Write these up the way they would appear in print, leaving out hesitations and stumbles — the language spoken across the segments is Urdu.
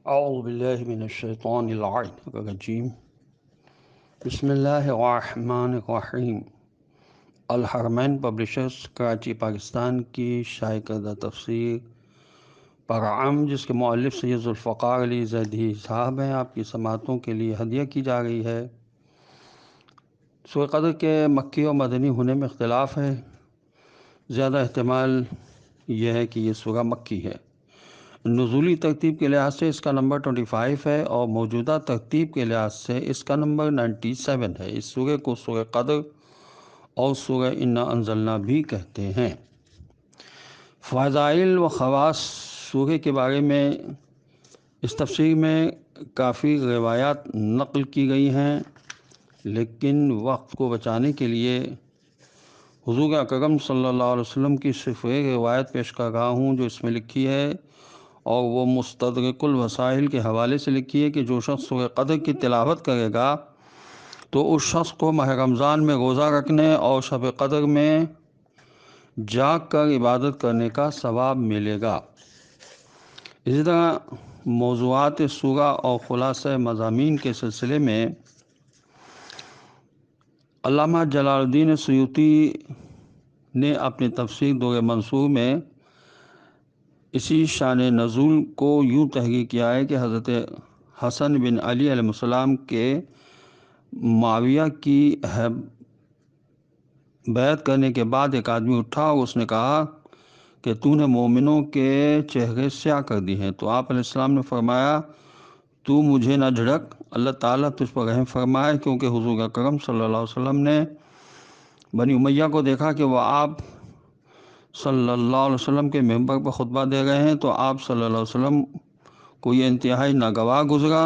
اعوذ باللہ من الشیطان الرجیم بسم اللہ الرحمن الرحیم۔ الحرمین پبلشرز کراچی پاکستان کی شائع کردہ تفسیر پرعام، جس کے مؤلف سید ذوالفقار علی زیدی صاحب ہیں، آپ کی سماعتوں کے لیے ہدیہ کی جا رہی ہے۔ سورہ قدر کے مکی اور مدنی ہونے میں اختلاف ہے۔ زیادہ احتمال یہ ہے کہ یہ سورہ مکی ہے۔ نزولی ترتیب کے لحاظ سے اس کا نمبر 25 ہے اور موجودہ ترتیب کے لحاظ سے اس کا نمبر 97 ہے۔ اس سورہ کو سورہ قدر اور سورہ انا انزلنا بھی کہتے ہیں۔ فضائل و خواص سورہ کے بارے میں اس تفسیر میں کافی روایات نقل کی گئی ہیں، لیکن وقت کو بچانے کے لیے حضور اکرم صلی اللہ علیہ وسلم کی صرف ایک روایت پیش کر رہا ہوں جو اس میں لکھی ہے، اور وہ مستدرک الوسائل کے حوالے سے لکھی ہے کہ جو شخص سورہ قدر کی تلاوت کرے گا تو اس شخص کو ماہ رمضان میں روزہ رکھنے اور شب قدر میں جاگ کر عبادت کرنے کا ثواب ملے گا۔ اسی طرح موضوعات سورہ اور خلاصہ مضامین کے سلسلے میں علامہ جلال الدین سیوطی نے اپنی تفسیر دور منصور میں اسی شان نزول کو یوں تحقیق کیا ہے کہ حضرت حسن بن علی علیہ السلام کے معاویہ کی بیعت کرنے کے بعد ایک آدمی اٹھا اور اس نے کہا کہ تو نے مومنوں کے چہرے سیاہ کر دی ہیں، تو آپ علیہ السلام نے فرمایا تو مجھے نہ جھڑک، اللہ تعالیٰ تجھ پر رحم فرمائے، کیونکہ حضور اکرم صلی اللہ علیہ وسلم نے بنی امیہ کو دیکھا کہ وہ آپ صلی اللہ علیہ وسلم کے ممبر پر خطبہ دے رہے ہیں، تو آپ صلی اللہ علیہ وسلم کو یہ انتہائی ناگوار گزرا،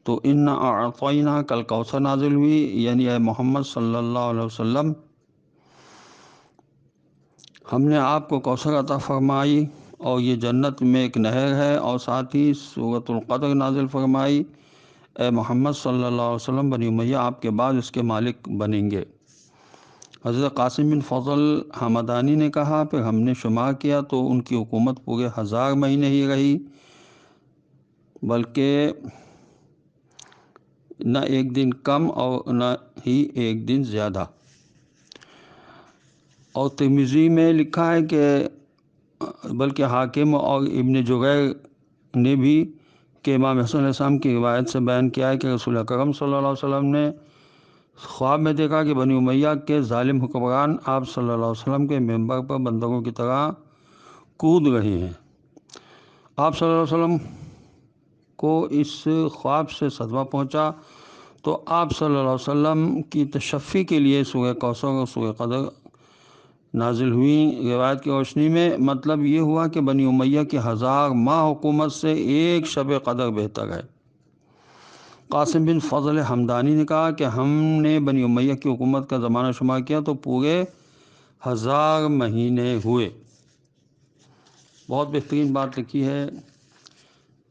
تو انا اعطینا کل کوثر نازل ہوئی، یعنی اے محمد صلی اللہ علیہ وسلم ہم نے آپ کو کوثر عطا فرمائی اور یہ جنت میں ایک نہر ہے، اور ساتھ ہی سورۃ القدر نازل فرمائی، اے محمد صلی اللہ علیہ وسلم بنی امیہ آپ کے بعد اس کے مالک بنیں گے۔ حضرت قاسم بن فضل حمدانی نے کہا پھر ہم نے شمار کیا تو ان کی حکومت پورے 1000 مہینے ہی رہی، بلکہ نہ ایک دن کم اور نہ ہی ایک دن زیادہ۔ اور ترمذی میں لکھا ہے کہ بلکہ حاکم اور ابن جریر نے بھی کہ امام حسن علیہ السلام کی روایت سے بیان کیا ہے کہ رسول اکرم صلی اللہ علیہ وسلم نے خواب میں دیکھا کہ بنی امیہ کے ظالم حکمران آپ صلی اللہ علیہ وسلم کے ممبر پر بندروں کی طرح کود رہے ہیں۔ آپ صلی اللہ علیہ وسلم کو اس خواب سے صدمہ پہنچا تو آپ صلی اللہ علیہ وسلم کی تشفی کے لیے سورہ کوثر اور سورہ قدر نازل ہوئی۔ روایت کی روشنی میں مطلب یہ ہوا کہ بنی امیہ کی 1000 ماہ حکومت سے ایک شب قدر بہتر ہے۔ قاسم بن فضل حمدانی نے کہا کہ ہم نے بنی امیہ کی حکومت کا زمانہ شمار کیا تو پورے 1000 مہینے ہوئے۔ بہت بہترین بات لکھی ہے۔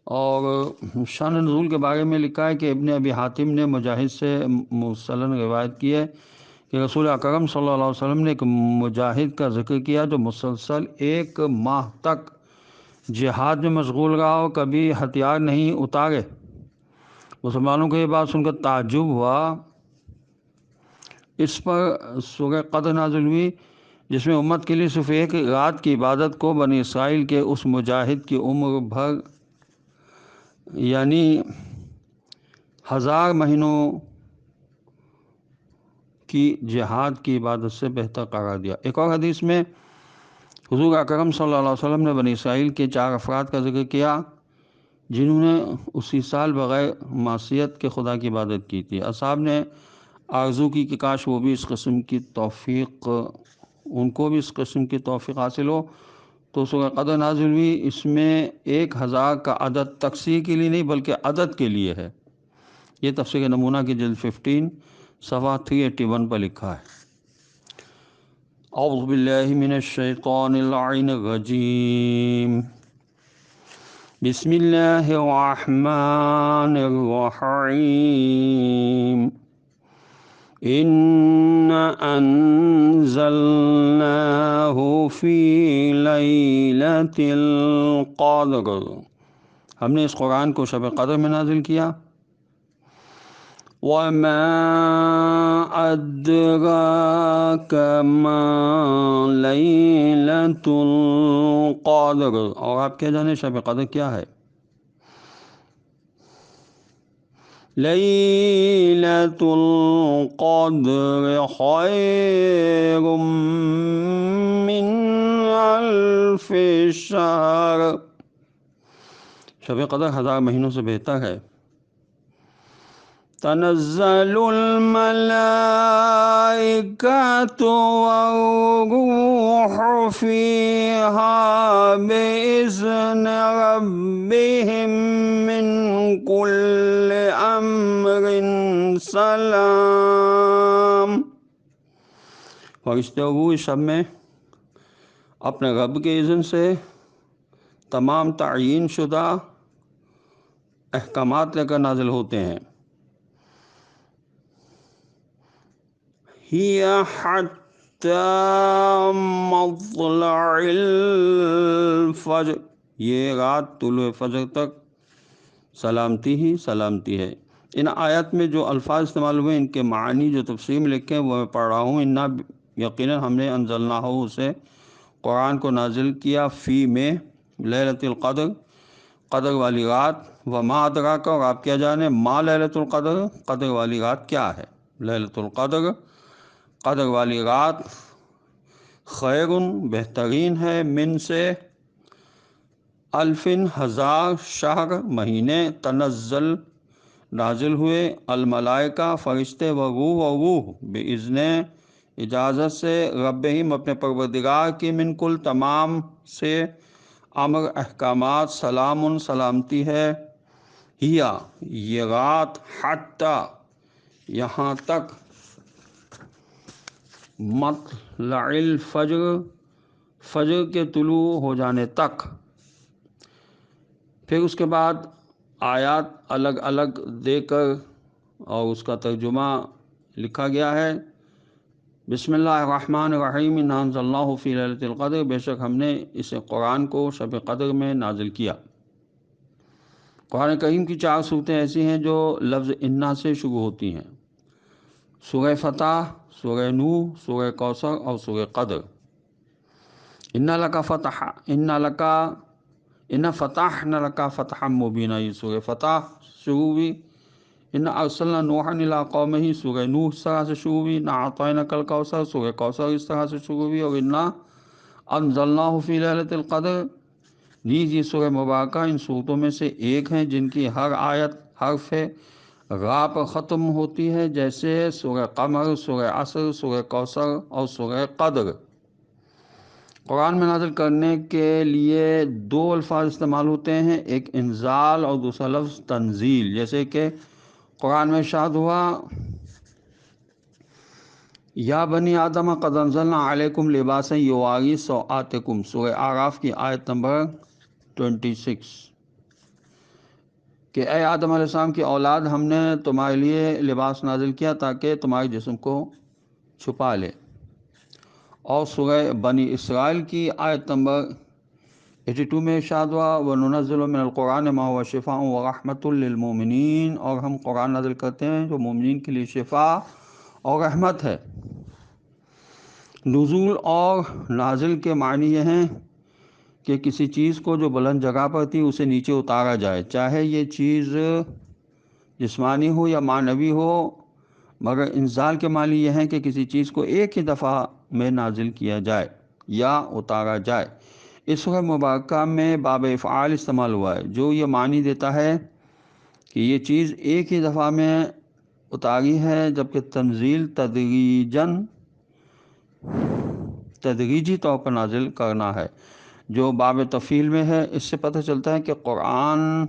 اور شان نزول کے بارے میں لکھا ہے کہ ابن ابی حاتم نے مجاہد سے مرسلاً روایت کی ہے کہ رسول اکرم صلی اللہ علیہ وسلم نے ایک مجاہد کا ذکر کیا جو مسلسل 1 ماہ تک جہاد میں مشغول رہا اور کبھی ہتھیار نہیں اتارے۔ مسلمانوں کو یہ بات سن کر تعجب ہوا۔ اس پر سورہ قدر نازل ہوئی جس میں امت کے لیے صرف ایک رات کی عبادت کو بنی اسرائیل کے اس مجاہد کی عمر بھر یعنی 1000 مہینوں کی جہاد کی عبادت سے بہتر قرار دیا۔ ایک اور حدیث میں حضور اکرم صلی اللہ علیہ وسلم نے بنی اسرائیل کے 4 افراد کا ذکر کیا جنہوں نے اسی سال بغیر معصیت کے خدا کی عبادت کی تھی۔ اصحاب نے آرزو کی کہ کاش وہ بھی اس قسم کی توفیق ان کو بھی اس قسم کی توفیق حاصل ہو، تو سورہ قدر نازل ہوئی۔ اس میں 1000 کا عدد تکثیر کے لیے نہیں بلکہ عدد کے لیے ہے۔ یہ تفسیر نمونہ کی جلد 15 صفحہ 381 پر لکھا ہے۔ اعوذ باللہ من الشیطان اللعین الرجیم، بسم اللہ الرحمن الرحیم، اِنَّا أَنزَلْنَاهُ فِي لَيْلَةِ الْقَدْرِ ہم نے اس قرآن کو شب قدر میں نازل کیا۔ وَمَا أَدْرَاكَ مَا لَيْلَةُ الْقَدْرِ، اور آپ کیا جانے شب قدر کیا ہے؟ لَيْلَةُ الْقَدْرِ خَيْرٌ مِّنْ أَلْفِ شَهْرٍ، شب قدر 1000 مہینوں سے بہتر ہے۔ تنزل الملائکۃ والروح فیہا بإذن ربہم من کل امر سلام، فرشتے وہ اس شب میں اپنے رب کے اذن سے تمام تعیین شدہ احکامات لے کر نازل ہوتے ہیں۔ ہی حتی مطلع الفجر، یہ رات طلوع فجر تک سلامتی ہی سلامتی ہے۔ ان آیات میں جو الفاظ استعمال ہوئے ان کے معنی جو تفسیر میں لکھے ہیں وہ میں پڑھ رہا ہوں۔ انا یقیناً ہم نے انزلناہ اسے قرآن کو نازل کیا فی میں لیلۃ القدر، قدر والی رات، وما ادراک اور آپ کیا جانے ما لیلۃ القدر، قدر والی رات کیا ہے۔ لیلۃ القدر قدر والی رات خیر بہترین ہے، من سے الفن 1000 شہر مہینے، تنزل نازل ہوئے، الملائکہ فرشتے و روح باذن اجازت سے، ربہم اپنے پروردگار کی، من کل تمام سے، امر احکامات، سلام سلامتی ہے، ہیا یہ رات، حتی یہاں تک، مطلع الفجر فجر کے طلوع ہو جانے تک۔ پھر اس کے بعد آیات الگ الگ دے کر اور اس کا ترجمہ لکھا گیا ہے۔ بسم اللہ الرحمن الرحیم، انا انزلناہ فی لیلۃ القدر، بے شک ہم نے اسے قرآن کو شب قدر میں نازل کیا۔ قرآن کریم کی 4 صورتیں ایسی ہیں جو لفظ انا سے شروع ہوتی ہیں، سورہ فتح، سورہ نوح، سورہ کوثر اور سورہ قدر۔ انا فتحنا لک فتحا مبینا، یہ سورہ فتح شروع ہوئی۔ انا ارسلنا نوحا الی قومہ، سورہ نوح اس طرح سے شروع ہوئی۔ انا اعطیناک الکوثر، سورہ کوثر اس طرح سے شروع ہوئی۔ اور انا انزلناہ فی لیلۃ القدر، یہ سورہ مبارکہ ان صورتوں میں سے ایک ہیں جن کی ہر آیت حرف را پر ختم ہوتی ہے، جیسے سورہ قمر، سورہ عصر، سورہ کوثر اور سورہ قدر۔ قرآن میں نازل کرنے کے لیے 2 الفاظ استعمال ہوتے ہیں، ایک انزال اور دوسرا لفظ تنزیل، جیسے کہ قرآن میں ارشاد ہوا یا بنی آدم قد انزلنا علیکم لباسا یواری سوآتکم، سورہ اعراف کی آیت نمبر 26، کہ اے آدم علیہ السلام کی اولاد، ہم نے تمہارے لیے لباس نازل کیا تاکہ تمہارے جسم کو چھپا لے۔ اور سورہ بنی اسرائیل کی آیت نمبر 82 میں ارشاد ہوا وَنُنَزِّلُ مِنَ الْقُرْآنِ مَا هُوَ شِفَاءٌ وَرَحْمَةٌ لِّلْمُؤْمِنِينَ، اور ہم قرآن نازل کرتے ہیں جو مومنین کے لیے شفا اور رحمت ہے۔ نزول اور نازل کے معنی یہ ہیں کہ کسی چیز کو جو بلند جگہ پر تھی اسے نیچے اتارا جائے، چاہے یہ چیز جسمانی ہو یا معنوی ہو، مگر انزال کے معنی یہ ہیں کہ کسی چیز کو ایک ہی دفعہ میں نازل کیا جائے یا اتارا جائے۔ اس سورہ مبارکہ میں باب افعال استعمال ہوا ہے جو یہ معنی دیتا ہے کہ یہ چیز ایک ہی دفعہ میں اتاری ہے، جبکہ تنزیل تدریجی طور پر نازل کرنا ہے جو باب تفعیل میں ہے۔ اس سے پتہ چلتا ہے کہ قرآن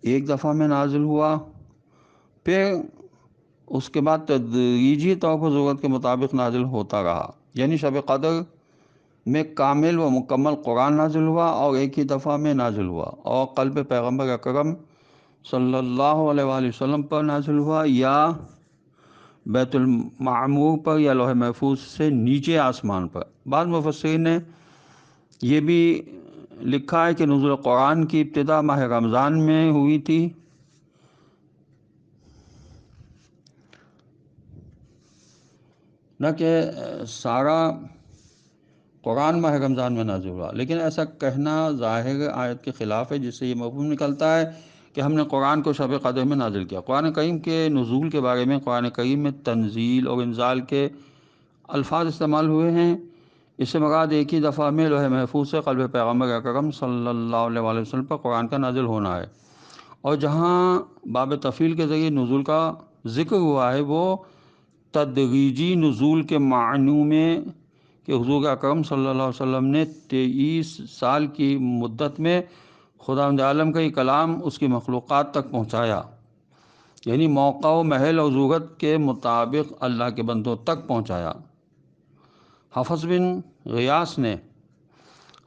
ایک دفعہ میں نازل ہوا، پھر اس کے بعد تدریجی طور پر ضرورت کے مطابق نازل ہوتا رہا، یعنی شب قدر میں کامل و مکمل قرآن نازل ہوا اور ایک ہی دفعہ میں نازل ہوا، اور قلب پیغمبر اکرم صلی اللہ علیہ وآلہ وسلم پر نازل ہوا، یا بیت المعمور پر، یا لوح محفوظ سے نیچے آسمان پر۔ بعض مفسرین نے یہ بھی لکھا ہے کہ نزول قرآن کی ابتدا ماہ رمضان میں ہوئی تھی، نہ کہ سارا قرآن ماہ رمضان میں نازل ہوا، لیکن ایسا کہنا ظاہر آیت کے خلاف ہے، جس سے یہ مفہوم نکلتا ہے کہ ہم نے قرآن کو شب قدر میں نازل کیا۔ قرآن کریم کے نزول کے بارے میں قرآن کریم میں تنزیل اور انزال کے الفاظ استعمال ہوئے ہیں۔ اس سے مراد ایک ہی دفعہ میں لوح محفوظ سے قلب پیغمبر اکرم صلی اللہ علیہ وسلم پر قرآن کا نازل ہونا ہے، اور جہاں باب تفعیل کے ذریعے نزول کا ذکر ہوا ہے وہ تدریجی نزول کے معنی میں کہ حضور اکرم صلی اللہ علیہ وسلم نے 23 سال کی مدت میں خداوند عالم کا یہ کلام اس کی مخلوقات تک پہنچایا، یعنی موقع و محل اور ضرورت کے مطابق اللہ کے بندوں تک پہنچایا۔ حفص بن غیاث نے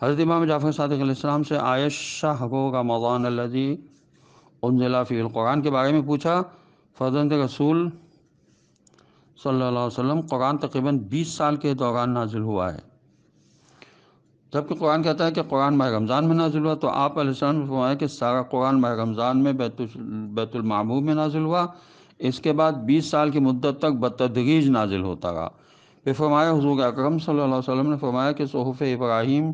حضرت امام جعفر صادق علیہ السلام سے عائشہ کو رمضان الذی انزل فیہ القرآن کے بارے میں پوچھا۔ فرزند رسول صلی اللہ علیہ وسلم قرآن تقریباً 20 سال کے دوران نازل ہوا ہے، جبکہ قرآن کہتا ہے کہ قرآن ماہ رمضان میں نازل ہوا، تو آپ علیہ السلام نے فرمایا کہ سارا قرآن ماہ رمضان میں بیت المعمور میں نازل ہوا، اس کے بعد 20 سال کی مدت تک بتدریج نازل ہوتا رہا۔ پھر فرمایا حضور اکرم صلی اللہ علیہ وسلم نے فرمایا کہ صحف ابراہیم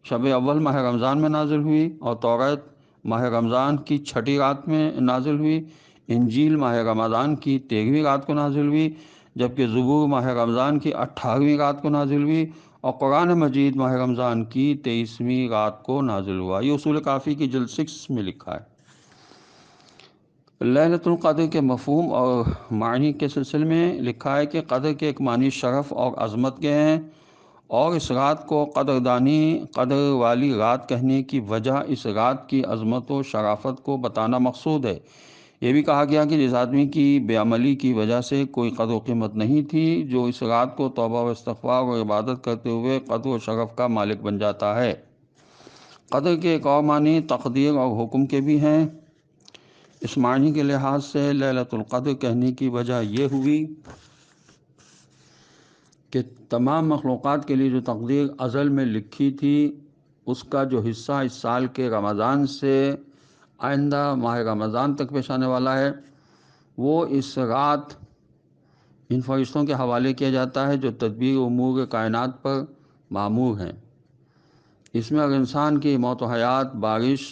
شب اول ماہ رمضان میں نازل ہوئی، اور توریت ماہ رمضان کی 6ٹھی رات میں نازل ہوئی، انجیل ماہ رمضان کی 13ویں رات کو نازل ہوئی، جبکہ زبور ماہ رمضان کی 18ویں رات کو نازل ہوئی، اور قرآن مجید ماہ رمضان کی 23ویں رات کو نازل ہوا۔ یہ اصول کافی کی جلد 6 میں لکھا ہے۔ لیلۃ القدر کے مفہوم اور معنی کے سلسلے میں لکھا ہے کہ قدر کے ایک معنی شرف اور عظمت کے ہیں، اور اس رات کو قدر والی رات کہنے کی وجہ اس رات کی عظمت و شرافت کو بتانا مقصود ہے۔ یہ بھی کہا گیا کہ جس آدمی کی بے عملی کی وجہ سے کوئی قدر و قیمت نہیں تھی، جو اس رات کو توبہ و استغفار اور عبادت کرتے ہوئے قدر و شرف کا مالک بن جاتا ہے۔ قدر کے ایک اور معنی تقدیر اور حکم کے بھی ہیں۔ اس معنی کے لحاظ سے لیلۃ القدر کہنے کی وجہ یہ ہوئی کہ تمام مخلوقات کے لیے جو تقدیر ازل میں لکھی تھی، اس کا جو حصہ اس سال کے رمضان سے آئندہ ماہ رمضان تک پیش آنے والا ہے، وہ اس رات ان فرشتوں کے حوالے کیا جاتا ہے جو تدبیر امور کائنات پر مامور ہیں۔ اس میں اگر انسان کی موت و حیات، بارش،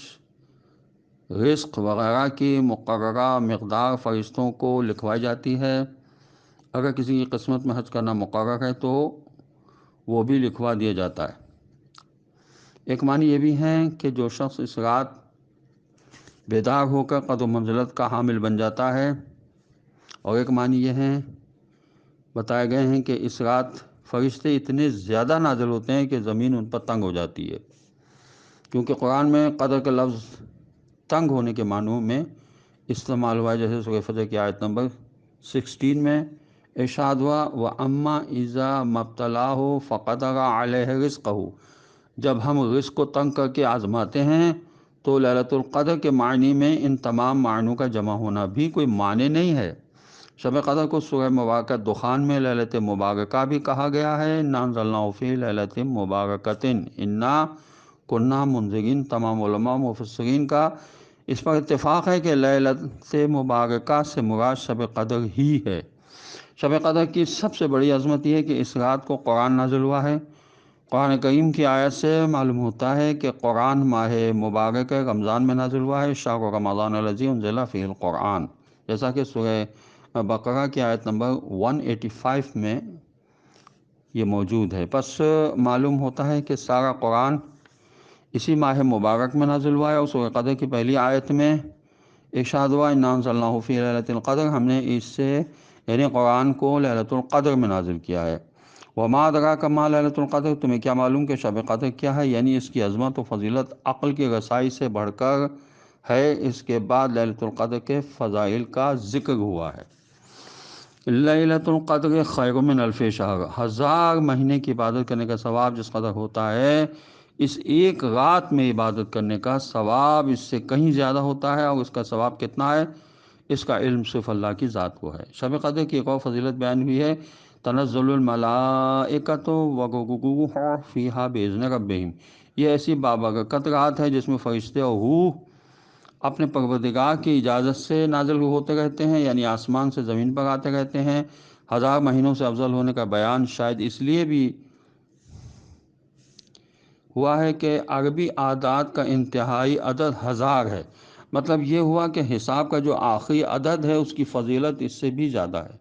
رزق وغیرہ کی مقررہ مقدار فرشتوں کو لکھوائی جاتی ہے۔ اگر کسی کی قسمت میں حج کرنا مقرر ہے تو وہ بھی لکھوا دیا جاتا ہے۔ ایک معنی یہ بھی ہے کہ جو شخص اس رات بیدار ہو کر قدر و منزلت کا حامل بن جاتا ہے، اور ایک معنی یہ ہیں بتائے گئے ہیں کہ اس رات فرشتے اتنے زیادہ نازل ہوتے ہیں کہ زمین ان پر تنگ ہو جاتی ہے، کیونکہ قرآن میں قدر کا لفظ تنگ ہونے کے معنوں میں استعمال ہوا ہے، جیسے سورہ فجر کی آیت نمبر 16 میں ارشاد ہوا وَأَمَّا إِذَا مَبْتَلَاهُ فَقَدَرَ عَلَيْهِ رِزْقَهُ، جب ہم رزق کو تنگ کر کے آزماتے ہیں تو لیلۃ القدر کے معنی میں ان تمام معنوں کا جمع ہونا بھی کوئی معنی نہیں ہے۔ شب قدر کو سورہ مبارکہ دخان میں لیلۃ مبارکہ بھی کہا گیا ہے، اِنَّا أَنزَلْنَاهُ فِي لَيْلَةٍ مُبَارَكَةٍ اِنَّا كُنَّا مُنذِرِينَ۔ تمام علماء مفسرین کا اس پر اتفاق ہے کہ لیلۃ مبارکہ سے مراد شب قدر ہی ہے۔ شب قدر کی سب سے بڑی عظمت یہ ہے کہ اس رات کو قرآن نازل ہوا ہے۔ قرآن کریم کی آیت سے معلوم ہوتا ہے کہ قرآن ماہ مبارک رمضان میں نازل ہوا ہے، شہر رمضان الذی انزل فیہ القرآن، جیسا کہ سورہ بقرہ کی آیت نمبر 185 میں یہ موجود ہے۔ پس معلوم ہوتا ہے کہ سارا قرآن اسی ماہ مبارک میں نازل ہوا ہے، اور سورہ قدر کی پہلی آیت میں ارشاد ہوا اِنَّا أَنزَلْنَاهُ فِي لَيْلَةِ الْقَدْرِ، ہم نے اس سے یعنی قرآن کو لیلۃ القدر میں نازل کیا ہے۔ وَمَا أَدْرَاكَ مَا لَيْلَةُ الْقَدْرِ، تمہیں کیا معلوم کہ شب قدر کیا ہے، یعنی اس کی عظمت و فضیلت عقل کی رسائی سے بڑھ کر ہے۔ اس کے بعد لیلۃ القدر کے فضائل کا ذکر ہوا ہے۔ لیلۃ القدر خیر من الف شہر، 1000 مہینے کی عبادت کرنے کا ثواب جس قدر ہوتا ہے، اس ایک رات میں عبادت کرنے کا ثواب اس سے کہیں زیادہ ہوتا ہے، اور اس کا ثواب کتنا ہے اس کا علم صرف اللہ کی ذات کو ہے۔ شب قدر کی ایک اور فضیلت بیان ہوئی ہے تنزل الملائکۃ والروح فیہا بإذن ربہم، یہ ایسی بابرکت رات ہے جس میں فرشتے اور روح اپنے پروردگار کی اجازت سے نازل ہوتے رہتے ہیں، یعنی آسمان سے زمین پر آتے رہتے ہیں۔ 1000 مہینوں سے افضل ہونے کا بیان شاید اس لیے بھی ہوا ہے کہ عربی اعداد کا انتہائی عدد 1000 ہے، مطلب یہ ہوا کہ حساب کا جو آخری عدد ہے اس کی فضیلت اس سے بھی زیادہ ہے،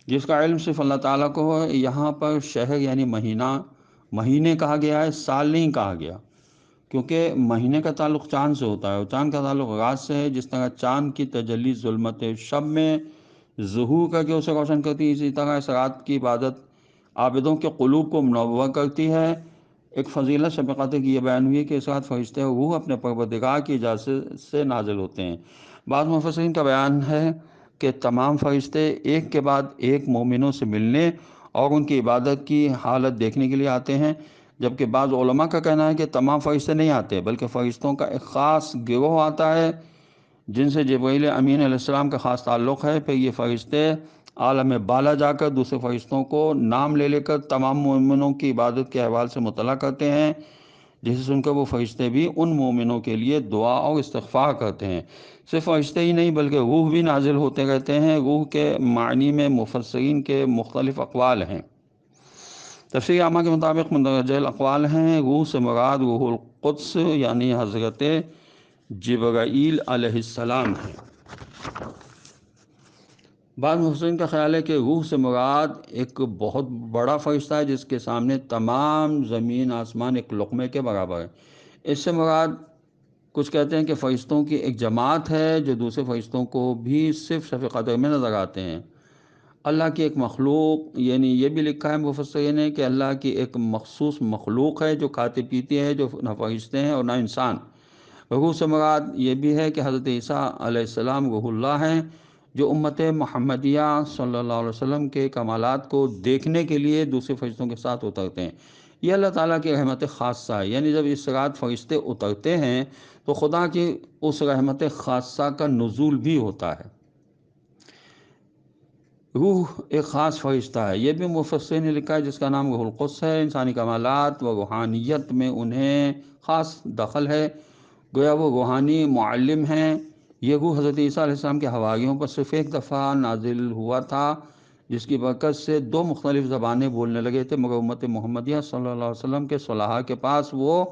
جس کا علم صرف اللہ تعالیٰ کو ہے۔ یہاں پر شہر یعنی مہینے کہا گیا ہے، سال نہیں کہا گیا، کیونکہ مہینے کا تعلق چاند سے ہوتا ہے اور چاند کا تعلق رات سے ہے۔ جس طرح چاند کی تجلی ظلمت شب میں ظہور کر کے اسے روشن کرتی ہے، اسی طرح اس رات کی عبادت عابدوں کے قلوب کو منور کرتی ہے۔ ایک فضیلت شب قدر کی یہ بیان ہوئی ہے کہ اس رات فرشتے اور روح اپنے پروردگار کی اجازت سے نازل ہوتے ہیں۔ بعض مفسرین کا بیان ہے کہ تمام فرشتے ایک کے بعد ایک مومنوں سے ملنے اور ان کی عبادت کی حالت دیکھنے کے لیے آتے ہیں، جبکہ بعض علماء کا کہنا ہے کہ تمام فرشتے نہیں آتے، بلکہ فرشتوں کا ایک خاص گروہ آتا ہے جن سے جبرائیل امین علیہ السلام کا خاص تعلق ہے۔ پھر یہ فرشتے عالم بالا جا کر دوسرے فرشتوں کو نام لے کر تمام مومنوں کی عبادت کے احوال سے مطلع کرتے ہیں، جسے سن کر وہ فرشتے بھی ان مومنوں کے لیے دعا اور استغفار کرتے ہیں۔ صرف فرشتے ہی نہیں بلکہ روح بھی نازل ہوتے رہتے ہیں۔ روح کے معنی میں مفسرین کے مختلف اقوال ہیں۔ تفسیر عامہ کے مطابق مندرجہ الاقوال ہیں، روح سے مراد روح القدس یعنی حضرت جبرائیل علیہ السلام ہے۔ بعض مفسرین کا خیال ہے کہ روح سے مراد ایک بہت بڑا فرشتہ ہے جس کے سامنے تمام زمین آسمان ایک لقمے کے برابر ہے۔ اس سے مراد کچھ کہتے ہیں کہ فرشتوں کی ایک جماعت ہے جو دوسرے فرشتوں کو بھی صرف شب قدر میں نظر آتے ہیں۔ اللہ کی ایک مخلوق، یعنی یہ بھی لکھا ہے مفسرین نے کہ اللہ کی ایک مخصوص مخلوق ہے جو کھاتی پیتی ہے، جو نہ فرشتے ہیں اور نہ انسان۔ روح سے مراد یہ بھی ہے کہ حضرت عیسیٰ علیہ السلام روح اللہ ہیں جو امت محمدیہ صلی اللہ علیہ وسلم کے کمالات کو دیکھنے کے لیے دوسرے فرشتوں کے ساتھ اترتے ہیں۔ یہ اللہ تعالیٰ کی رحمت خاصہ ہے، یعنی جب اس رات فرشتے اترتے ہیں تو خدا کی اس رحمت خاصہ کا نزول بھی ہوتا ہے۔ روح ایک خاص فرشتہ ہے، یہ بھی مفسرین نے لکھا ہے، جس کا نام روح القدس ہے۔ انسانی کمالات و روحانیت میں انہیں خاص دخل ہے، گویا وہ روحانی معلم ہیں۔ یہ روح حضرت عیسیٰ علیہ السلام کے حواریوں پر صرف ایک دفعہ نازل ہوا تھا، جس کی برکت سے 2 مختلف زبانیں بولنے لگے تھے، مگر امت محمدیہ صلی اللہ علیہ وسلم کے صلحاء کے پاس وہ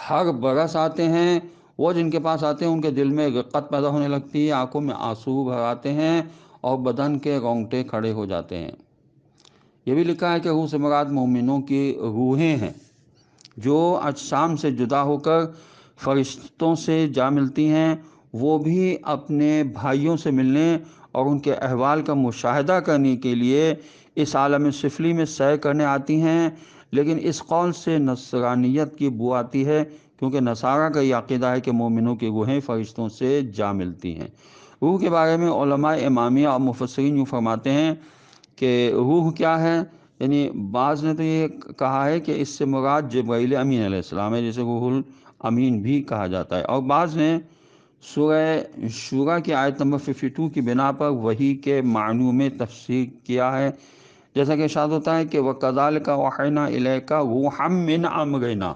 ہر برس آتے ہیں۔ وہ جن کے پاس آتے ہیں ان کے دل میں رقت پیدا ہونے لگتی ہے، آنکھوں میں آنسو بھر آتے ہیں اور بدن کے رونگٹے کھڑے ہو جاتے ہیں۔ یہ بھی لکھا ہے کہ روح سے مراد مومنوں کی روحیں ہیں جو اجسام سے جدا ہو کر فرشتوں سے جا ملتی ہیں۔ وہ بھی اپنے بھائیوں سے ملنے اور ان کے احوال کا مشاہدہ کرنے کے لیے اس عالم سفلی میں سیر کرنے آتی ہیں، لیکن اس قول سے نصرانیت کی بو آتی ہے، کیونکہ نصارہ کا یہ عقیدہ ہے کہ مومنوں کی روحیں فرشتوں سے جا ملتی ہیں۔ روح کے بارے میں علماء امامیہ اور مفسرین یوں فرماتے ہیں کہ روح کیا ہے، یعنی بعض نے تو یہ کہا ہے کہ اس سے مراد جبرائیل امین علیہ السلام ہے، جسے روح الامین بھی کہا جاتا ہے، اور بعض نے سورہ شورى کی آیت نمبر 52 کی بنا پر وحی کے معنوں میں تفسیر کیا ہے، جیسا کہ ارشاد ہوتا ہے کہ وَكَذَلِكَ أَوْحَيْنَا إِلَيْكَ رُوحًا مِّنْ أَمْرِنَا،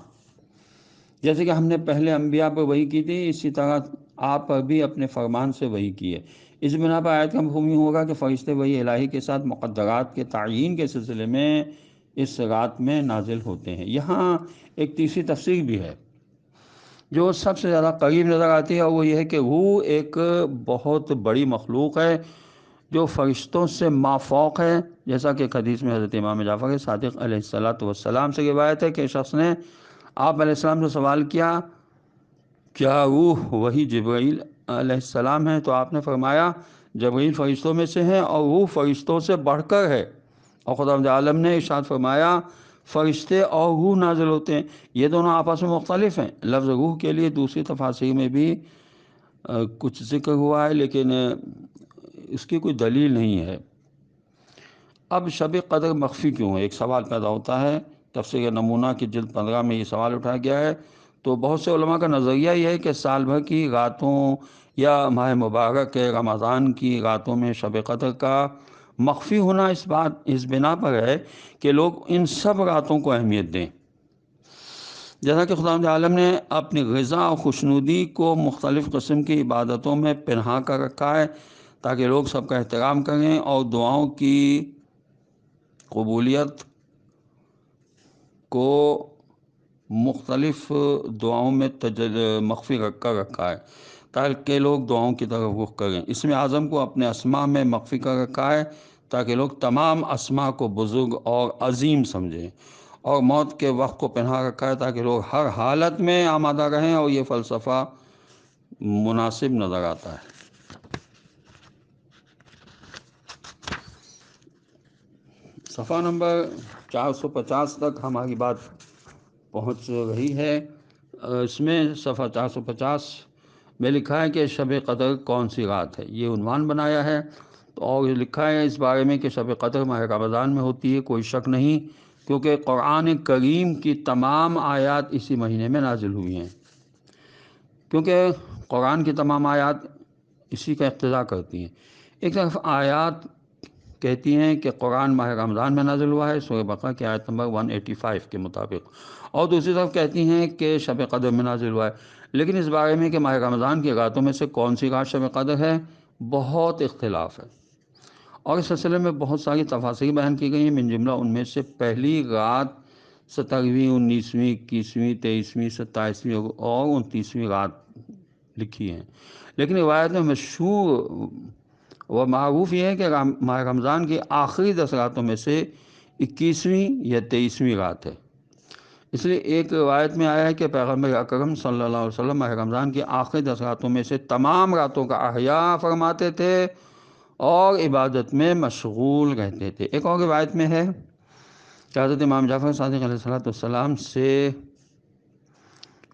جیسے کہ ہم نے پہلے انبیاء پر وحی کی تھی، اسی طرح آپ پر بھی اپنے فرمان سے وحی کی ہے۔ اس بنا پر آیت کا مفہوم یہ ہوگا کہ فرشتے وحی الہی کے ساتھ مقدرات کے تعیین کے سلسلے میں اس رات میں نازل ہوتے ہیں۔ یہاں ایک تیسری تفسیر بھی ہے جو سب سے زیادہ قریب نظر آتی ہے، اور وہ یہ ہے کہ روح ایک بہت بڑی مخلوق ہے جو فرشتوں سے مافوق ہے، جیسا کہ ایک حدیث میں حضرت امام جعفر صادق علیہ السلام سے روایت ہے کہ شخص نے آپ علیہ السلام سے سوال کیا کیا روح وہی جبرائیل علیہ السلام ہے؟ تو آپ نے فرمایا جبرائیل فرشتوں میں سے ہیں اور روح فرشتوں سے بڑھ کر ہے، اور خداوند عالم نے ارشاد فرمایا فرشتے اور روح نازل ہوتے ہیں۔ یہ دونوں آپس میں مختلف ہیں۔ لفظ روح کے لیے دوسری تفاسیر میں بھی کچھ ذکر ہوا ہے، لیکن اس کی کوئی دلیل نہیں ہے۔ اب شب قدر مخفی کیوں ہے؟ ایک سوال پیدا ہوتا ہے۔ تفسیر نمونہ کی جلد 15 میں یہ سوال اٹھایا گیا ہے، تو بہت سے علماء کا نظریہ یہ ہے کہ سال بھر کی راتوں یا ماہ مبارک رمضان کی راتوں میں شب قدر کا مخفی ہونا اس بنا پر ہے کہ لوگ ان سب راتوں کو اہمیت دیں، جیسا کہ خداوند عالم نے اپنی غذا اور خوشنودی کو مختلف قسم کی عبادتوں میں پنہا کر رکھا ہے تاکہ لوگ سب کا احترام کریں اور دعاؤں کی قبولیت کو مختلف دعاؤں میں مخفی کر رکھا ہے تاکہ لوگ دعاؤں کی طرف رخ کریں۔ اسم اعظم کو اپنے اسماء میں مخفی کر رکھا ہے تاکہ لوگ تمام اسماء کو بزرگ اور عظیم سمجھیں، اور موت کے وقت کو پنہا رکھا ہے تاکہ لوگ ہر حالت میں آمادہ رہیں، اور یہ فلسفہ مناسب نظر آتا ہے۔ صفحہ نمبر 450 تک ہماری بات پہنچ رہی ہے۔ اس میں صفحہ 450 میں لکھا ہے کہ شب قدر کون سی رات ہے، یہ عنوان بنایا ہے، اور لکھا ہے اس بارے میں کہ شب قدر ماہ رمضان میں ہوتی ہے، کوئی شک نہیں، کیونکہ قرآن کریم کی تمام آیات اسی مہینے میں نازل ہوئی ہیں، کیونکہ قرآن کی تمام آیات اسی کا اقتضا کرتی ہیں۔ ایک طرف آیات کہتی ہیں کہ قرآن ماہ رمضان میں نازل ہوا ہے، سورہ بقرہ کی آیت نمبر 185 کے مطابق، اور دوسری طرف کہتی ہیں کہ شب قدر میں نازل ہوا ہے، لیکن اس بارے میں کہ ماہ رمضان کی راتوں میں سے کون سی رات شب قدر ہے بہت اختلاف ہے، اور اس سلسلے میں بہت ساری تفاصیر بیان کی گئی ہیں۔ من جملہ ان میں سے پہلی رات 17ویں، 19ویں، 21ویں، 23ویں، 27ویں اور 29ویں رات لکھی ہیں، لیکن روایت میں مشہور و معروف یہ ہے کہ ماہ رمضان کی آخری 10 راتوں میں سے 21ویں یا 23ویں رات ہے۔ اس لیے ایک روایت میں آیا ہے کہ پیغمبر اکرم صلی اللہ علیہ وسلم ماہ رمضان کی آخری 10 راتوں میں سے تمام راتوں کا احیاء فرماتے تھے اور عبادت میں مشغول رہتے تھے۔ ایک اور روایت میں ہے کہ حضرت امام جعفر صادق علیہ السلام سے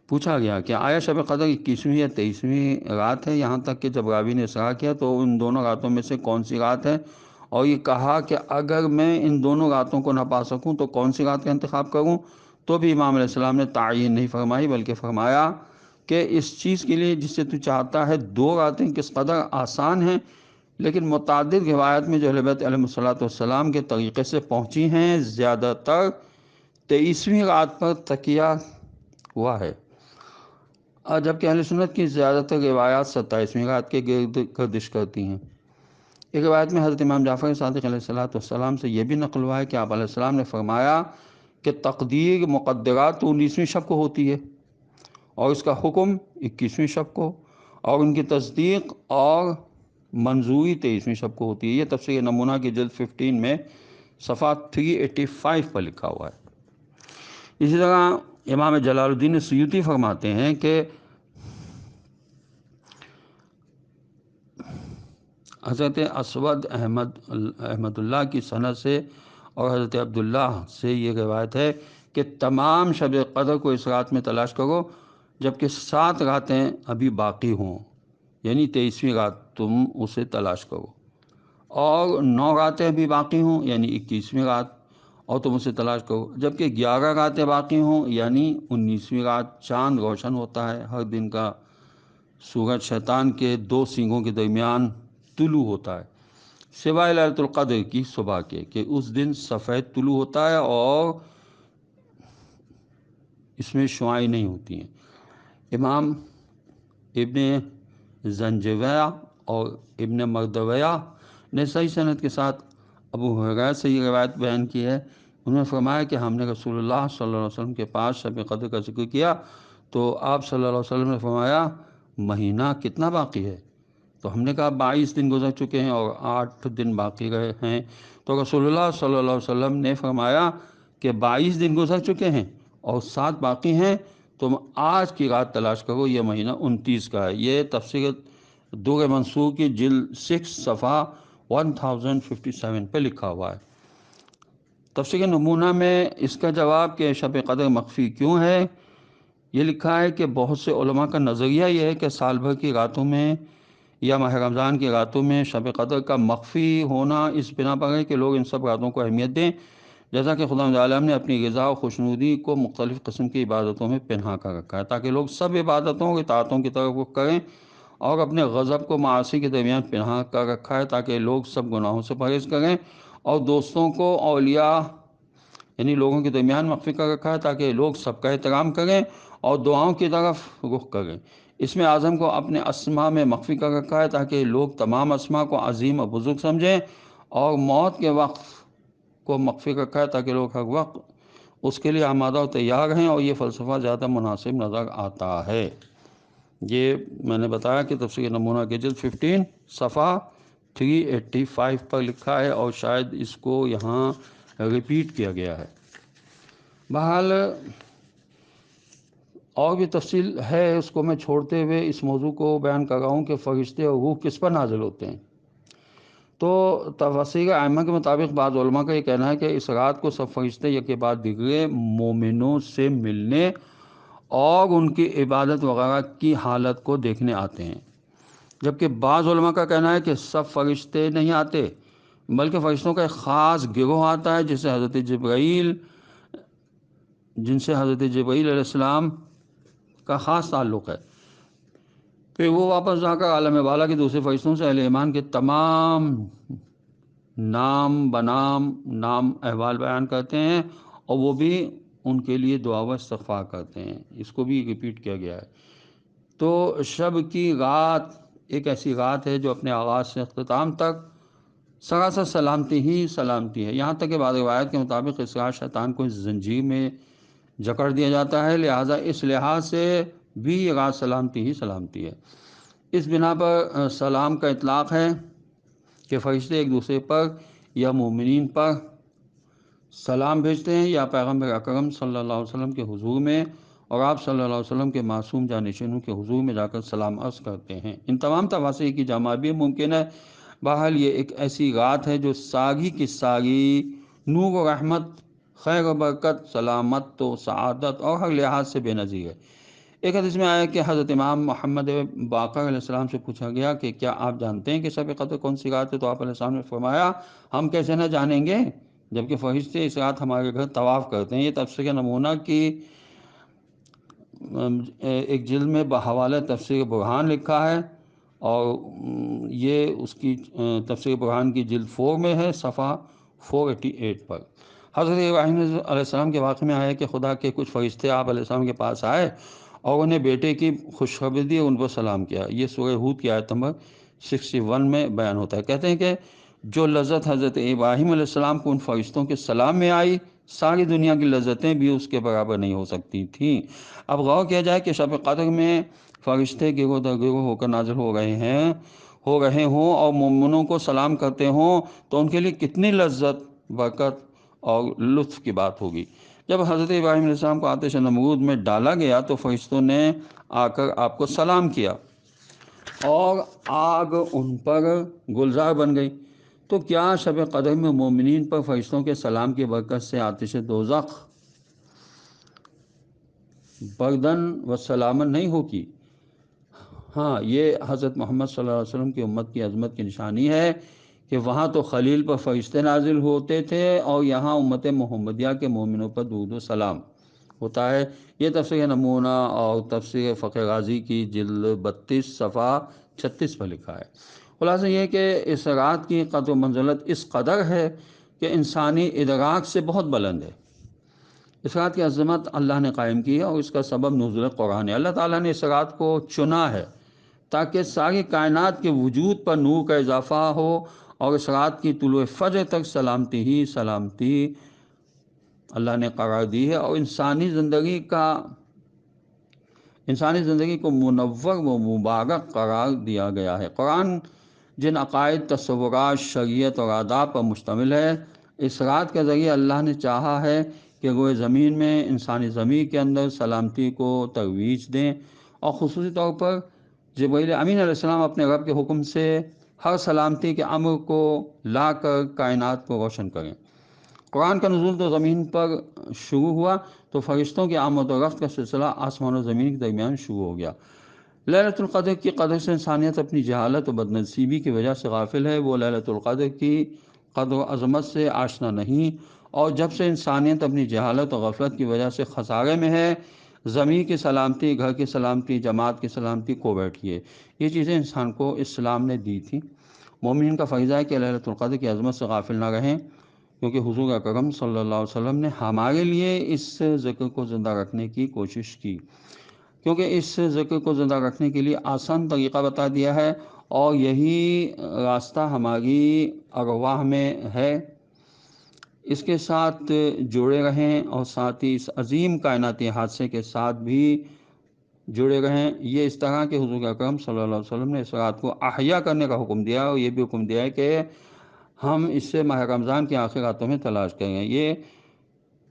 پوچھا گیا کہ آیا شب قدر 21ویں یا 23ویں رات ہے، یہاں تک کہ جب راوی نے اصرار کیا تو ان دونوں راتوں میں سے کون سی رات ہے، اور یہ کہا کہ اگر میں ان دونوں راتوں کو نہ پا سکوں تو کون سی رات کا انتخاب کروں، تو بھی امام علیہ السلام نے تعین نہیں فرمائی، بلکہ فرمایا کہ اس چیز کے لیے جس سے تو چاہتا ہے 2 راتیں کس قدر آسان ہیں، لیکن متعدد روایت میں جو اہل بیت علیہ السلام کے طریقے سے پہنچی ہیں زیادہ تر 23ویں رات پر تکیہ ہوا ہے، جبکہ اہل سنت کی زیادہ تر روایات 27ویں رات کے گرد گردش کرتی ہیں۔ ایک روایت میں حضرت امام جعفر صادق علیہ السلام سے یہ بھی نقل ہوا ہے کہ آپ علیہ السلام نے فرمایا کہ تقدیر مقدرات 19ویں شب کو ہوتی ہے، اور اس کا حکم 21ویں شب کو، اور ان کی تصدیق اور منظوری 23ویں شب کو ہوتی ہے۔ یہ تفسیر نمونہ کی جلد 15 میں صفحہ 385 پر لکھا ہوا ہے۔ اسی طرح امام جلال الدین سیوطی فرماتے ہیں کہ حضرت اسود احمد اللہ کی سند سے اور حضرت عبداللہ سے یہ روایت ہے کہ تمام شب قدر کو اس رات میں تلاش کرو جبکہ 7 راتیں ابھی باقی ہوں، یعنی 23ویں رات تم اسے تلاش کرو، اور 9 راتیں ابھی باقی ہوں یعنی 21ویں رات اور تم اسے تلاش کرو، جبکہ 11 راتیں باقی ہوں یعنی 19ویں رات۔ چاند روشن ہوتا ہے ہر دن کا، سورج شیطان کے 2 سینگوں کے درمیان طلوع ہوتا ہے، سوائے لیلۃ القدر کی صبح کے کہ اس دن سفید طلوع ہوتا ہے اور اس میں شعاعیں نہیں ہوتی ہیں۔ امام ابن زنجویہ اور ابن مردویہ نے صحیح سند کے ساتھ ابو ہریرہ سے یہ روایت بیان کی ہے، انہوں نے فرمایا کہ ہم نے رسول اللہ صلی اللہ علیہ وسلم کے پاس شب قدر کا ذکر کیا تو آپ صلی اللہ علیہ وسلم نے فرمایا مہینہ کتنا باقی ہے، تو ہم نے کہا 22 دن گزر چکے ہیں اور 8 دن باقی رہے ہیں، تو رسول اللہ صلی اللہ علیہ وسلم نے فرمایا کہ 22 دن گزر چکے ہیں اور 7 باقی ہیں، تم آج کی رات تلاش کرو، یہ مہینہ 29 کا ہے۔ یہ تفسیر دور منصور کی جلد 6 صفحہ 1057 پہ لکھا ہوا ہے۔ تفسیر نمونہ میں اس کا جواب کہ شب قدر مخفی کیوں ہے، یہ لکھا ہے کہ بہت سے علماء کا نظریہ یہ ہے کہ سال بھر کی راتوں میں یا ماہ رمضان کی راتوں میں شب قدر کا مخفی ہونا اس بنا پر ہے کہ لوگ ان سب راتوں کو اہمیت دیں، جیسا کہ خداوند عالم نے اپنی غذا و خوشنودی کو مختلف قسم کی عبادتوں میں پنہا کر رکھا ہے تاکہ لوگ سب عبادتوں اور اطاعتوں کی طرف رخ کریں، اور اپنے غضب کو معاصی کے درمیان پنہا کر رکھا ہے تاکہ لوگ سب گناہوں سے پرہیز کریں اور دوستوں کو اولیاء یعنی لوگوں کے درمیان مخفی کر رکھا ہے تاکہ لوگ سب کا احترام کریں اور دعاؤں کی طرف رخ کریں۔ اسم اعظم کو اپنے اسما میں مخفی کر رکھا ہے تاکہ لوگ تمام اسما کو عظیم اور بزرگ سمجھیں، اور موت کے وقت کو مخفی رکھا ہے تاکہ لوگ ہر وقت اس کے لیے آمادہ و تیار ہیں، اور یہ فلسفہ زیادہ مناسب نظر آتا ہے۔ یہ میں نے بتایا کہ تفسیر نمونہ کے جلد 15 صفحہ 385 پر لکھا ہے، اور شاید اس کو یہاں ریپیٹ کیا گیا ہے۔ بہرحال اور بھی تفصیل ہے، اس کو میں چھوڑتے ہوئے اس موضوع کو بیان کر رہا ہوں کہ فرشتے اور روح کس پر نازل ہوتے ہیں۔ تو تفاسیر ائمہ کے مطابق بعض علماء کا یہ کہنا ہے کہ اس رات کو سب فرشتے یکے بعد دیگرے مومنوں سے ملنے اور ان کی عبادت وغیرہ کی حالت کو دیکھنے آتے ہیں، جبکہ بعض علماء کا کہنا ہے کہ سب فرشتے نہیں آتے، بلکہ فرشتوں کا ایک خاص گروہ آتا ہے جن سے حضرت جبرائیل علیہ السلام کا خاص تعلق ہے۔ پھر وہ واپس جا کر عالم بالا کے دوسرے فرشتوں سے اہل ایمان کے تمام نام احوال بیان کرتے ہیں، اور وہ بھی ان کے لیے دعا و استغفار کرتے ہیں۔ اس کو بھی ریپیٹ کیا گیا ہے۔ تو شب کی رات ایک ایسی رات ہے جو اپنے آغاز سے اختتام تک سراسر سلامتی ہی سلامتی ہے، یہاں تک کہ بعض روایت کے مطابق اس رات شیطان کو اس زنجیر میں جکڑ دیا جاتا ہے، لہٰذا اس لحاظ سے بھی یہ رات سلامتی ہی سلامتی ہے۔ اس بنا پر سلام کا اطلاق ہے کہ فرشتے ایک دوسرے پر یا مومنین پر سلام بھیجتے ہیں، یا پیغمبر اکرم صلی اللہ علیہ وسلم کے حضور میں اور آپ صلی اللہ علیہ وسلم کے معصوم جانشینوں کے حضور میں جا کر سلام عرض کرتے ہیں۔ ان تمام تفاسیر کی جمع بھی ممکن ہے۔ بہرحال یہ ایک ایسی رات ہے جو ساری کی ساری نور و رحمت، خیر و برکت، سلامت و سعادت اور ہر لحاظ سے بے نظیر ہے۔ ایک حدیث میں آیا کہ حضرت امام محمد باقر علیہ السلام سے پوچھا گیا کہ کیا آپ جانتے ہیں کہ شب قدر کون سی رات ہے؟ تو آپ علیہ السلام نے فرمایا ہم کیسے نہ جانیں گے جبکہ فرشتے اس رات ہمارے گھر طواف کرتے ہیں۔ یہ تفسیر نمونہ کی ایک جلد میں بحوالہ تفسیر برہان لکھا ہے، اور یہ اس کی تفسیر برہان کی جلد 4 میں ہے، صفحہ 488 پر۔ حضرت ابراہیم علیہ السلام کے واقعے میں آیا کہ خدا کے کچھ فرشتے آپ علیہ السلام کے پاس آئے اور انہیں بیٹے کی خوشخبری دی اور ان پر سلام کیا۔ یہ سورہ ہود کی آیت نمبر 61 میں بیان ہوتا ہے۔ کہتے ہیں کہ جو لذت حضرت ابراہیم علیہ السلام کو ان فرشتوں کے سلام میں آئی، ساری دنیا کی لذتیں بھی اس کے برابر نہیں ہو سکتی تھیں۔ اب غور کیا جائے کہ شب قدر میں فرشتے گروہ در گروہ ہو کر نازل ہو رہے ہوں اور مومنوں کو سلام کرتے ہوں تو ان کے لیے کتنی لذت، برکت اور لطف کی بات ہوگی۔ جب حضرت ابراہیم علیہ السلام کو آتش نمرود میں ڈالا گیا تو فرشتوں نے آ کر آپ کو سلام کیا اور آگ ان پر گلزار بن گئی۔ تو کیا شب قدر میں مومنین پر فرشتوں کے سلام کی برکت سے آتش دوزخ بردن و سلامت نہیں ہوگی؟ ہاں، یہ حضرت محمد صلی اللہ علیہ وسلم کی امت کی عظمت کی نشانی ہے کہ وہاں تو خلیل پر فرشتے نازل ہوتے تھے اور یہاں امت محمدیہ کے مومنوں پر درود و سلام ہوتا ہے۔ یہ تفسیر نمونہ اور تفسیر فقہ رازی کی جلد 32 صفحہ 36 پر لکھا ہے۔ خلاصہ یہ کہ اس رات کی قدر و منزلت اس قدر ہے کہ انسانی ادراک سے بہت بلند ہے۔ اس رات کی عظمت اللہ نے قائم کی ہے اور اس کا سبب نزول قرآن ہے۔ اللہ تعالیٰ نے اس رات کو چنا ہے تاکہ ساری کائنات کے وجود پر نور کا اضافہ ہو، اور اس رات کی طلوع فجر تک سلامتی ہی سلامتی اللہ نے قرار دی ہے، اور انسانی زندگی کو منور و مبارک قرار دیا گیا ہے۔ قرآن جن عقائد، تصورات، شریعت اور آداب پر مشتمل ہے، اس رات کے ذریعے اللہ نے چاہا ہے کہ روئے زمین میں انسانی ضمیر کے اندر سلامتی کو ترویج دیں، اور خصوصی طور پر جبرائیل امین علیہ السلام اپنے رب کے حکم سے ہر سلامتی کے امر کو لا کر کائنات کو روشن کریں۔ قرآن کا نزول تو زمین پر شروع ہوا تو فرشتوں کی آمد و رفت کا سلسلہ آسمان و زمین کے درمیان شروع ہو گیا۔ لیلۃ القدر کی قدر سے انسانیت اپنی جہالت و بدنصیبی کی وجہ سے غافل ہے۔ وہ لیلۃ القدر کی قدر و عظمت سے آشنا نہیں، اور جب سے انسانیت اپنی جہالت و غفلت کی وجہ سے خسارے میں ہے، زمین کی سلامتی، گھر کی سلامتی، جماعت کی سلامتی کو بیٹھی ہے۔ یہ چیزیں انسان کو اسلام نے دی تھی۔ مومنین کا فریضہ ہے کہ لیلۃ القدر کی عظمت سے غافل نہ رہیں، کیونکہ حضور اکرم صلی اللہ علیہ وسلم نے ہمارے لیے اس ذکر کو زندہ رکھنے کی کوشش کی، کیونکہ اس ذکر کو زندہ رکھنے کے لیے آسان طریقہ بتا دیا ہے، اور یہی راستہ ہماری ارواح میں ہے۔ اس کے ساتھ جڑے رہیں اور ساتھ ہی اس عظیم کائناتی حادثے کے ساتھ بھی جڑے رہیں۔ یہ اس طرح کہ حضور اکرم صلی اللہ علیہ وسلم نے اس رات کو احیا کرنے کا حکم دیا، اور یہ بھی حکم دیا ہے کہ ہم اس سے ماہ رمضان کی آخر راتوں میں تلاش کریں۔ یہ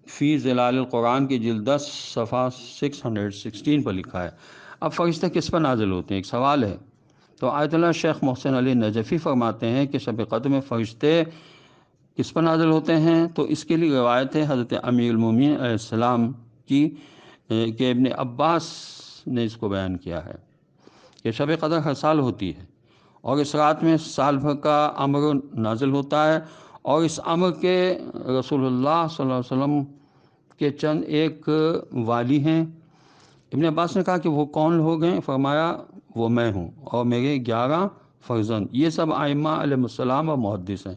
فی ظلال القرآن کی جلد 10 صفحہ 616 پر لکھا ہے۔ اب فرشتے کس پر نازل ہوتے ہیں، ایک سوال ہے۔ تو آیت اللہ شیخ محسن علی نجفی فرماتے ہیں کہ شب قدر میں فرشتے کس پر نازل ہوتے ہیں، تو اس کے لیے روایت ہے حضرت امیر المومنین علیہ السلام کی، کہ ابن عباس نے اس کو بیان کیا ہے کہ شب قدر ہر سال ہوتی ہے، اور اس رات میں سال بھر کا امر نازل ہوتا ہے، اور اس امر کے رسول اللہ صلی اللہ علیہ وسلم کے چند ایک والی ہیں۔ ابن عباس نے کہا کہ وہ کون لوگ ہیں؟ فرمایا وہ میں ہوں اور میرے 11 فرزند، یہ سب ائمہ علیہ السلام اور محدث ہیں۔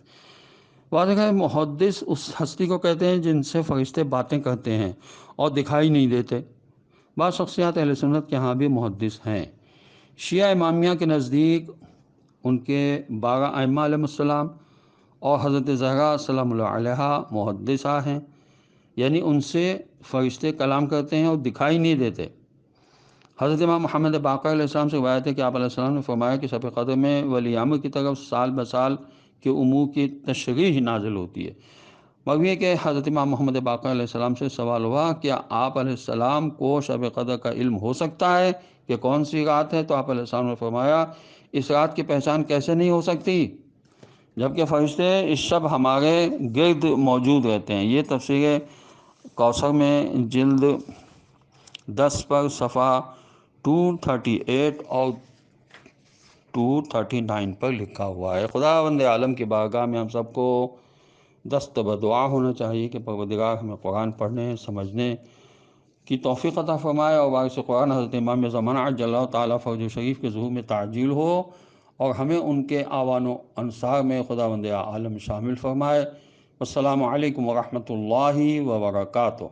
واضح ہے محدث اس ہستی کو کہتے ہیں جن سے فرشتے باتیں کرتے ہیں اور دکھائی نہیں دیتے۔ بعض شخصیات اہل سنت کے ہاں بھی محدث ہیں۔ شیعہ امامیہ کے نزدیک ان کے 12 ائمہ علیہ السلام اور حضرت زہرا سلام اللہ علیہا محدثہ ہیں، یعنی ان سے فرشتے کلام کرتے ہیں اور دکھائی نہیں دیتے۔ حضرت امام محمد باقر علیہ السلام سے روایت ہے کہ آپ علیہ السلام نے فرمایا کہ شب قدر میں ولی امر کی طرف سال بسال کے امور کی تشریح نازل ہوتی ہے۔ مروی ہے کہ حضرت امام محمد باقر علیہ السلام سے سوال ہوا کیا آپ علیہ السلام کو شب قدر کا علم ہو سکتا ہے کہ کون سی رات ہے؟ تو آپ علیہ السلام نے فرمایا اس رات کی پہچان کیسے نہیں ہو سکتی جبکہ فرشتے اس شب ہمارے گرد موجود رہتے ہیں۔ یہ تفسیر کوثر میں جلد 10 پر صفحہ 238 اور 239 پر لکھا ہوا ہے۔ خداوند عالم کی بارگاہ میں ہم سب کو دست بدعا ہونا چاہیے کہ پروردگار ہمیں قرآن پڑھنے سمجھنے کی توفیق عطا فرمائے، اور وارث قرآن حضرت امام زمانہ عجل اللہ تعالیٰ فرج شریف کے ظہور میں تعجیل ہو، اور ہمیں ان کے اعوان و انصار میں خداوند عالم شامل فرمائے۔ السلام علیکم ورحمۃ اللہ وبرکاتہ۔